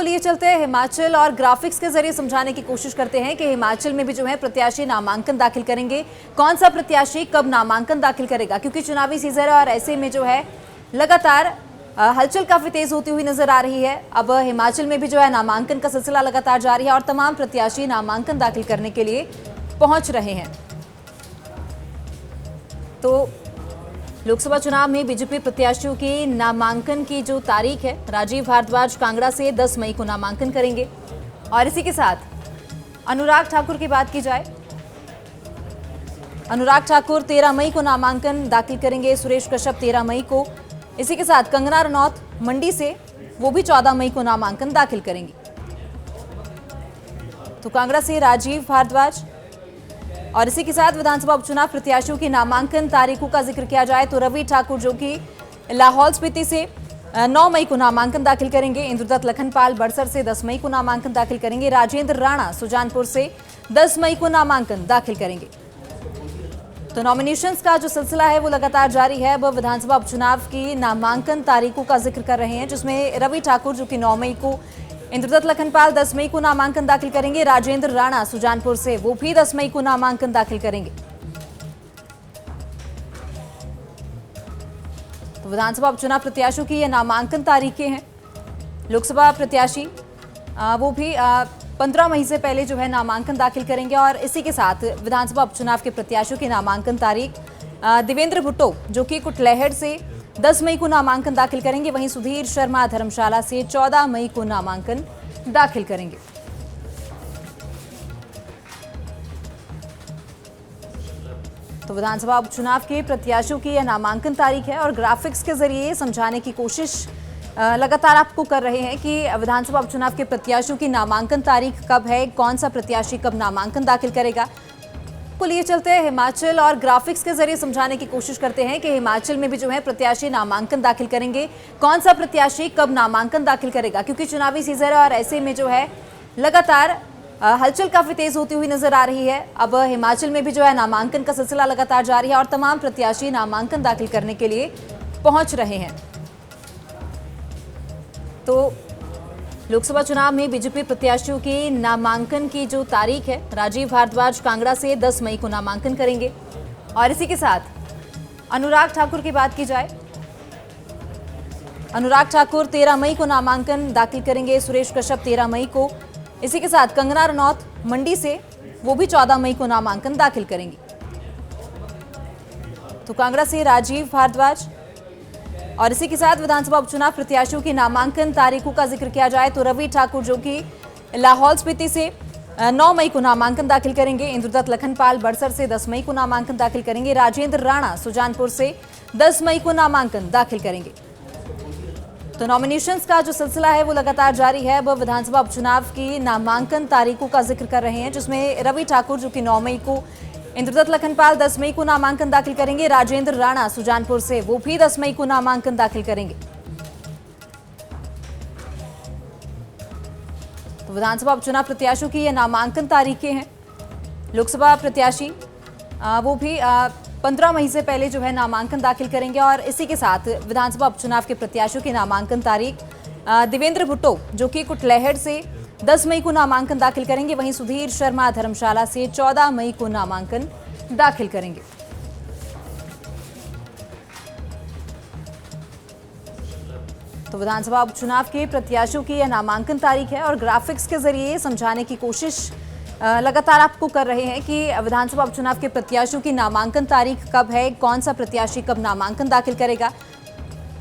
लिए चलते हैं हिमाचल और ग्राफिक्स के जरिए समझाने की कोशिश करते हैं कि हिमाचल में भी जो है प्रत्याशी नामांकन दाखिल करेंगे। कौन सा प्रत्याशी कब नामांकन दाखिल करेगा, क्योंकि चुनावी सीजन है और ऐसे में जो है लगातार हलचल काफी तेज होती हुई नजर आ रही है। अब हिमाचल में भी जो है नामांकन का सिलसिला लगातार जारी है और तमाम प्रत्याशी नामांकन दाखिल करने के लिए पहुंच रहे हैं। तो लोकसभा चुनाव में बीजेपी प्रत्याशियों की नामांकन की जो तारीख है, राजीव भारद्वाज कांगड़ा से 10 मई को नामांकन करेंगे। और इसी के साथ अनुराग ठाकुर की बात की जाए, अनुराग ठाकुर 13 मई को नामांकन दाखिल करेंगे, सुरेश कश्यप 13 मई को। इसी के साथ कंगना रनौत मंडी से वो भी 14 मई को नामांकन दाखिल करेंगी। तो कांगड़ा से राजीव भारद्वाज। और इसी के साथ विधानसभा उपचुनाव प्रत्याशियों की नामांकन तारीखों का जिक्र किया जाए तो रवि ठाकुर जो कि लाहौल स्पीति से 9 मई को नामांकन दाखिल करेंगे, इंद्रदत्त लखनपाल बड़सर से 10 मई को नामांकन दाखिल करेंगे, राजेंद्र राणा सुजानपुर से 10 मई को नामांकन दाखिल करेंगे। तो नॉमिनेशंस का जो सिलसिला है वो लगातार जारी है। अब विधानसभा उपचुनाव की नामांकन तारीखों का जिक्र कर रहे हैं, जिसमें रवि ठाकुर जो कि 9 मई को, इंद्रदत्त लखनपाल 10 मई को नामांकन दाखिल करेंगे, राजेंद्र राणा सुजानपुर से वो भी 10 मई को नामांकन दाखिल करेंगे। तो विधानसभा उपचुनाव प्रत्याशियों की ये नामांकन तारीखें हैं। लोकसभा प्रत्याशी वो भी 15 मई से पहले जो है नामांकन दाखिल करेंगे। और इसी के साथ विधानसभा उपचुनाव के प्रत्याशियों की नामांकन तारीख देवेंद्र भुट्टो जो कि कुटलैहड़ से 10 मई को नामांकन दाखिल करेंगे, वहीं सुधीर शर्मा धर्मशाला से 14 मई को नामांकन दाखिल करेंगे। तो विधानसभा उपचुनाव के प्रत्याशियों की यह नामांकन तारीख है और ग्राफिक्स के जरिए समझाने की कोशिश लगातार आपको कर रहे हैं कि विधानसभा उपचुनाव के प्रत्याशियों की नामांकन तारीख कब है, कौन सा प्रत्याशी कब नामांकन दाखिल करेगा। को लिए चलते हैं हिमाचल और ग्राफिक्स के जरिए समझाने की कोशिश करते हैं कि हिमाचल में भी जो है प्रत्याशी नामांकन दाखिल करेंगे। कौन सा प्रत्याशी कब नामांकन दाखिल करेगा, क्योंकि चुनावी सीजन है और ऐसे में जो है लगातार हलचल काफी तेज होती हुई नजर आ रही है। अब हिमाचल में भी जो है नामांकन का सिलसिला लगातार जारी है और तमाम प्रत्याशी नामांकन दाखिल करने के लिए पहुंच रहे हैं। तो लोकसभा चुनाव में बीजेपी प्रत्याशियों की नामांकन की जो तारीख है, राजीव भारद्वाज कांगड़ा से 10 मई को नामांकन करेंगे। और इसी के साथ अनुराग ठाकुर की बात की जाए, अनुराग ठाकुर 13 मई को नामांकन दाखिल करेंगे, सुरेश कश्यप 13 मई को। इसी के साथ कंगना रनौत मंडी से वो भी 14 मई को नामांकन दाखिल करेंगी। तो कांगड़ा से राजीव भारद्वाज। और इसी के साथ विधानसभा उपचुनाव प्रत्याशियों की नामांकन तारीखों का जिक्र किया जाए तो रवि ठाकुर जो कि लाहौल स्पीति से 9 मई को नामांकन दाखिल करेंगे, इंद्रदत्त लखनपाल बड़सर से 10 मई को नामांकन दाखिल करेंगे, राजेंद्र राणा सुजानपुर से 10 मई को नामांकन दाखिल करेंगे। तो नॉमिनेशंस का जो सिलसिला है वो लगातार जारी है। अब विधानसभा उपचुनाव की नामांकन तारीखों का जिक्र कर रहे हैं, जिसमें रवि ठाकुर जो कि 9 मई को, इंद्रदत्त लखनपाल 10 मई को नामांकन दाखिल करेंगे, राजेंद्र राणा सुजानपुर से वो भी 10 मई को नामांकन दाखिल करेंगे। तो विधानसभा उपचुनाव प्रत्याशियों की ये नामांकन तारीखें हैं। लोकसभा प्रत्याशी वो भी 15 मई से पहले जो है नामांकन दाखिल करेंगे। और इसी के साथ विधानसभा उपचुनाव के प्रत्याशियों की नामांकन तारीख देवेंद्र भुट्टो जो कि कुटलैहड़ से 10 मई को नामांकन दाखिल करेंगे, वहीं सुधीर शर्मा धर्मशाला से 14 मई को नामांकन दाखिल करेंगे। तो विधानसभा उपचुनाव के प्रत्याशियों की यह नामांकन तारीख है और ग्राफिक्स के जरिए समझाने की कोशिश लगातार आपको कर रहे हैं कि विधानसभा उपचुनाव के प्रत्याशियों की नामांकन तारीख कब है, कौन सा प्रत्याशी कब नामांकन दाखिल करेगा।